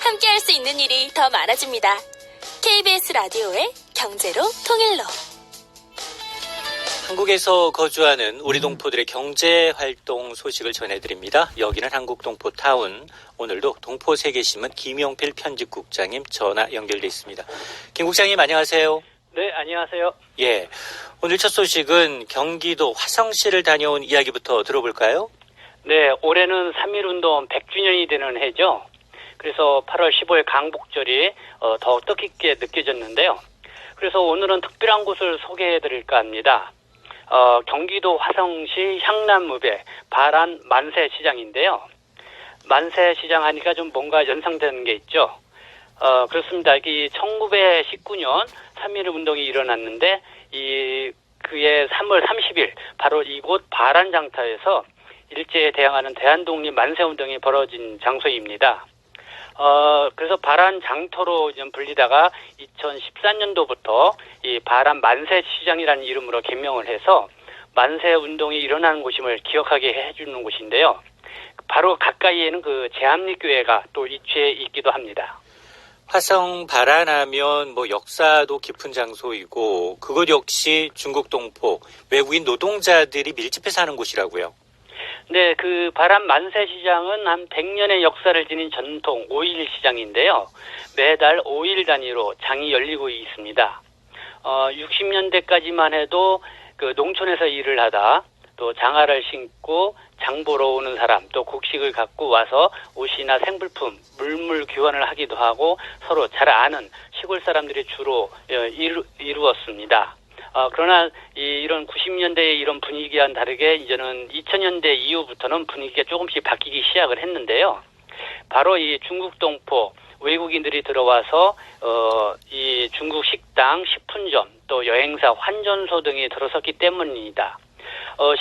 함께할 수 있는 일이 더 많아집니다. KBS 라디오의 경제로 통일로. 한국에서 거주하는 우리 동포들의 경제활동 소식을 전해드립니다. 여기는 한국동포타운. 오늘도 동포세계신문 김용필 편집국장님 전화 연결돼 있습니다. 김 국장님 안녕하세요. 네, 안녕하세요. 예, 오늘 첫 소식은 경기도 화성시를 다녀온 이야기부터 들어볼까요? 네, 올해는 3.1운동 100주년이 되는 해죠. 그래서 8월 15일 강복절이 더욱 뜻깊게 느껴졌는데요. 그래서 오늘은 특별한 곳을 소개해드릴까 합니다. 경기도 화성시 향남읍의 바란 만세시장인데요. 만세시장 하니까 좀 뭔가 연상되는 게 있죠. 그렇습니다. 이 1919년 3.1 운동이 일어났는데 그해 3월 30일 바로 이곳 바란장터에서 일제에 대항하는 대한독립 만세운동이 벌어진 장소입니다. 그래서 바란장터로 좀 불리다가 2014년도부터 이 바란 만세시장이라는 이름으로 개명을 해서 만세운동이 일어나는 곳임을 기억하게 해주는 곳인데요. 바로 가까이에는 그 제암리교회가 또 위치해 있기도 합니다. 화성 바란하면 역사도 깊은 장소이고 그곳 역시 중국 동포, 외국인 노동자들이 밀집해 사는 곳이라고요. 네, 그 바란 만세시장은 한 100년의 역사를 지닌 전통 5일 시장인데요. 매달 5일 단위로 장이 열리고 있습니다. 60년대까지만 해도 그 농촌에서 일을 하다 또 장화를 신고 장 보러 오는 사람, 또 곡식을 갖고 와서 옷이나 생필품, 물물 교환을 하기도 하고 서로 잘 아는 시골 사람들이 주로 이루었습니다. 그러나 이런 90년대의 이런 분위기와는 다르게 이제는 2000년대 이후부터는 분위기가 조금씩 바뀌기 시작을 했는데요. 바로 이 중국 동포 외국인들이 들어와서 이 중국 식당, 식품점, 또 여행사, 환전소 등이 들어섰기 때문입니다.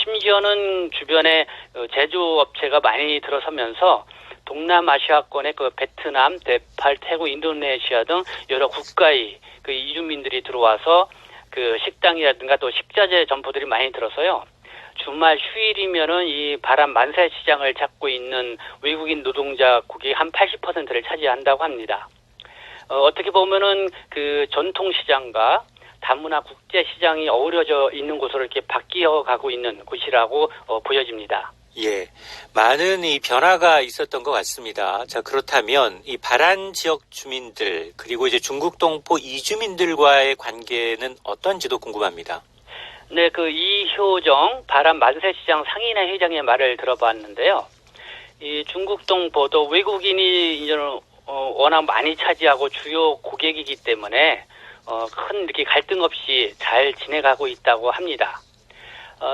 심지어는 주변에 제조업체가 많이 들어서면서 동남아시아권의 그 베트남, 네팔, 태국, 인도네시아 등 여러 국가의 그 이주민들이 들어와서 그 식당이라든가 또 식자재 점포들이 많이 들어서요. 주말 휴일이면은 이 바란 만세 시장을 찾고 있는 외국인 노동자국이 한 80%를 차지한다고 합니다. 어떻게 보면은 그 전통 시장과 다문화 국제 시장이 어우러져 있는 곳으로 이렇게 바뀌어 가고 있는 곳이라고 보여집니다. 예, 많은 이 변화가 있었던 것 같습니다. 자, 그렇다면 이 바란 지역 주민들 그리고 이제 중국 동포 이주민들과의 관계는 어떤지도 궁금합니다. 네, 그 이효정 바란 만세시장 상인회 회장의 말을 들어봤는데요. 이 중국 동포도 외국인이 이제는 워낙 많이 차지하고 주요 고객이기 때문에 큰 이렇게 갈등 없이 잘 지내가고 있다고 합니다.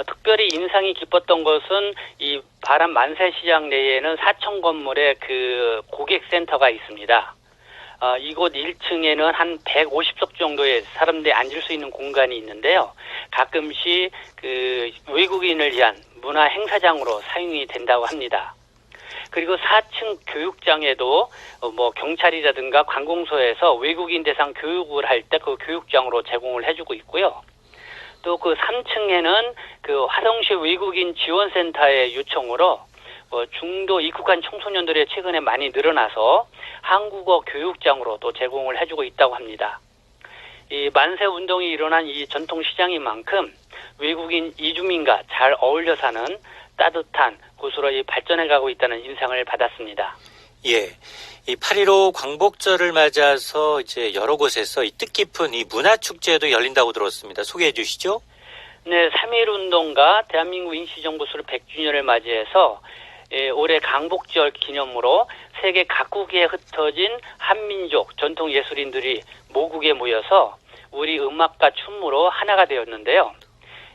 특별히 인상이 깊었던 것은 이 바란 만세시장 내에는 4층 건물에 그 고객센터가 있습니다. 이곳 1층에는 한 150석 정도의 사람들이 앉을 수 있는 공간이 있는데요. 가끔씩 그 외국인을 위한 문화 행사장으로 사용이 된다고 합니다. 그리고 4층 교육장에도 경찰이라든가 관공서에서 외국인 대상 교육을 할 때 그 교육장으로 제공을 해주고 있고요. 또 그 3층에는 그 화성시 외국인 지원센터의 요청으로 중도 입국한 청소년들의 최근에 많이 늘어나서 한국어 교육장으로 또 제공을 해주고 있다고 합니다. 이 만세 운동이 일어난 이 전통 시장인 만큼 외국인 이주민과 잘 어울려 사는 따뜻한 곳으로 발전해가고 있다는 인상을 받았습니다. 예, 이 8.15 광복절을 맞아서 이제 여러 곳에서 이 뜻깊은 이 문화축제도 열린다고 들었습니다. 소개해 주시죠. 네, 3.1 운동과 대한민국 임시정부 수립 100주년을 맞이해서 올해 강복절 기념으로 세계 각국에 흩어진 한민족 전통 예술인들이 모국에 모여서 우리 음악과 춤으로 하나가 되었는데요.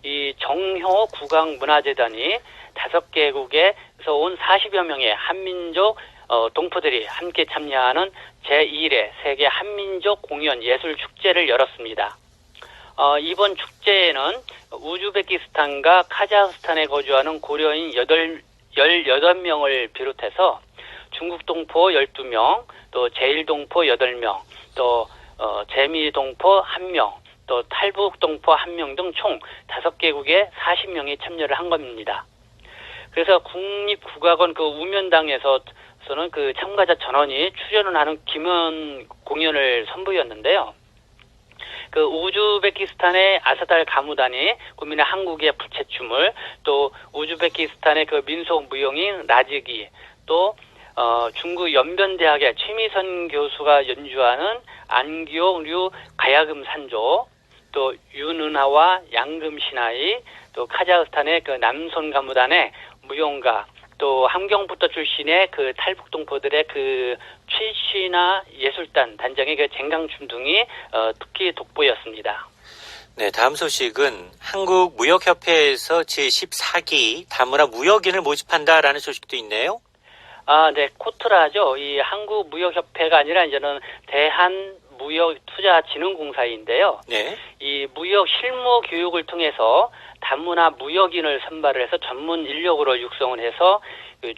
이 정효 국악문화재단이 5개국에서 온 40여 명의 한민족 동포들이 함께 참여하는 제1회 세계 한민족 공연 예술 축제를 열었습니다. 이번 축제에는 우즈베키스탄과 카자흐스탄에 거주하는 고려인 18명을 비롯해서 중국 동포 12명, 또 제1동포 8명, 또 재미동포 1명, 또 탈북 동포 1명 등 총 5개국에 40명이 참여를 한 겁니다. 그래서 국립국악원 그 우면당에서 서는 그 참가자 전원이 출연을 하는 김연 공연을 선보였는데요. 그 우즈베키스탄의 아사달 가무단이 국민의 한국의 부채춤을, 또 우즈베키스탄의 그 민속 무용인 라지기, 또 중국 연변대학의 최미선 교수가 연주하는 안기옥류 가야금 산조, 또 윤은하와 양금 신하이, 또 카자흐스탄의 그 남손 가무단의 무용가, 또 함경부터 출신의 그 탈북동포들의 그 최신화 예술단 단장의 그 쟁강춤 등이 특히 돋보였습니다. 네, 다음 소식은 한국무역협회에서 제14기 다문화 무역인을 모집한다라는 소식도 있네요. 네, 코트라죠. 이 한국무역협회가 아니라 이제는 대한무역투자진흥공사인데요. 네. 이 무역 실무 교육을 통해서 다문화 무역인을 선발을 해서 전문 인력으로 육성을 해서 그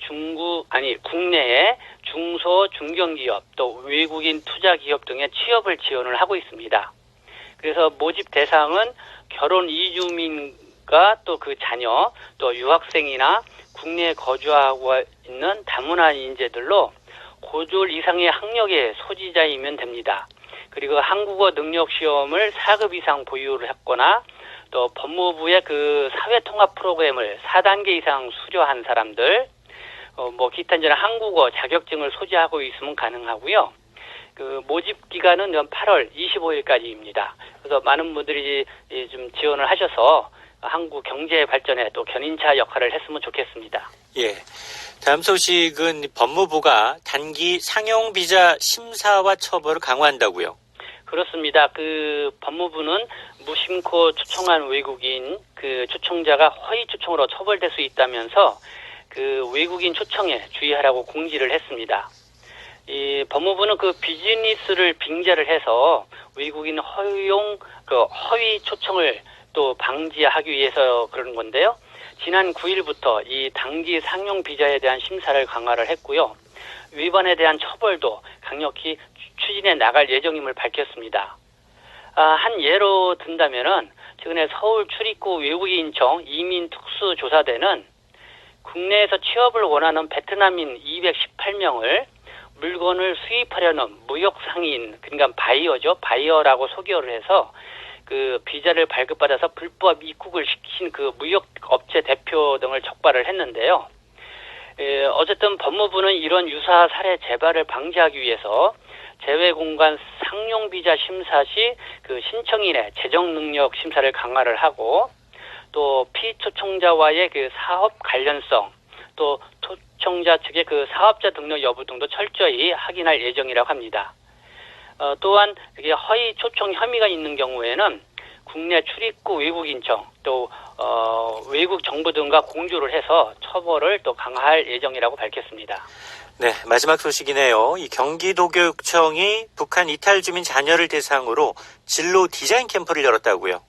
국내의 중소 중견기업 또 외국인 투자기업 등의 취업을 지원을 하고 있습니다. 그래서 모집 대상은 결혼 이주민과 또 그 자녀, 또 유학생이나 국내에 거주하고 있는 다문화 인재들로 고졸 이상의 학력의 소지자이면 됩니다. 그리고 한국어 능력 시험을 4급 이상 보유를 했거나 또 법무부의 그 사회통합 프로그램을 4단계 이상 수료한 사람들, 기타 이제 한국어 자격증을 소지하고 있으면 가능하고요. 그 모집 기간은 8월 25일까지입니다. 그래서 많은 분들이 좀 지원을 하셔서 한국 경제 발전에 또 견인차 역할을 했으면 좋겠습니다. 예. 다음 소식은 법무부가 단기 상용 비자 심사와 처벌을 강화한다고요. 그렇습니다. 그 법무부는 무심코 초청한 외국인 그 초청자가 허위 초청으로 처벌될 수 있다면서 그 외국인 초청에 주의하라고 공지를 했습니다. 이 법무부는 그 비즈니스를 빙자를 해서 외국인 허위 초청을 또 방지하기 위해서 그러는 건데요. 지난 9일부터 이 단기 상용 비자에 대한 심사를 강화를 했고요. 위반에 대한 처벌도 강력히 추진해 나갈 예정임을 밝혔습니다. 한 예로 든다면은 최근에 서울 출입구 외국인청 이민특수조사대는 국내에서 취업을 원하는 베트남인 218명을 물건을 수입하려는 무역상인, 그러니까 바이어라고 소개를 해서 그 비자를 발급받아서 불법 입국을 시킨 그 무역업체 대표 등을 적발을 했는데요. 어쨌든 법무부는 이런 유사 사례 재발을 방지하기 위해서 재외공간 상용 비자 심사 시 그 신청인의 재정 능력 심사를 강화를 하고 또 피초청자와의 그 사업 관련성, 또 초청자 측의 그 사업자 등록 여부 등도 철저히 확인할 예정이라고 합니다. 또한 이게 허위 초청 혐의가 있는 경우에는 국내 출입구 외국인청 또 외국 정부 등과 공조를 해서 처벌을 또 강화할 예정이라고 밝혔습니다. 네, 마지막 소식이네요. 이 경기도교육청이 북한 이탈 주민 자녀를 대상으로 진로 디자인 캠프를 열었다고요.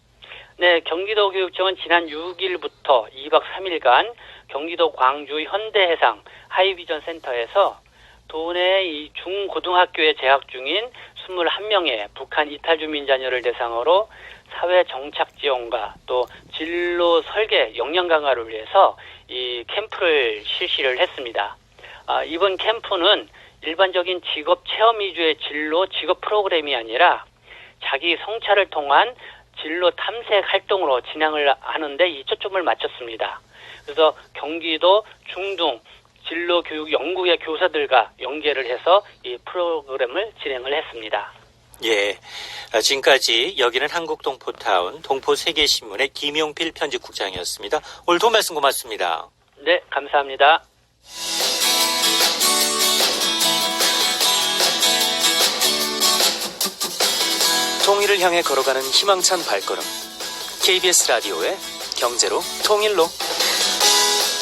네, 경기도교육청은 지난 6일부터 2박 3일간 경기도 광주 현대해상 하이비전 센터에서 도내 이 중고등학교에 재학 중인 21명의 북한 이탈 주민 자녀를 대상으로 사회 정착 지원과 또 진로 설계 역량 강화를 위해서 이 캠프를 실시를 했습니다. 이번 캠프는 일반적인 직업 체험 위주의 진로 직업 프로그램이 아니라 자기 성찰을 통한 진로 탐색 활동으로 진행을 하는데 이 초점을 맞췄습니다. 그래서 경기도 중등 진로 교육 연구의 교사들과 연계를 해서 이 프로그램을 진행을 했습니다. 예. 지금까지 여기는 한국동포타운 동포세계신문의 김용필 편집국장이었습니다. 오늘 도움 말씀 고맙습니다. 네, 감사합니다. 통일을 향해 걸어가는 희망찬 발걸음. KBS 라디오의 경제로 통일로.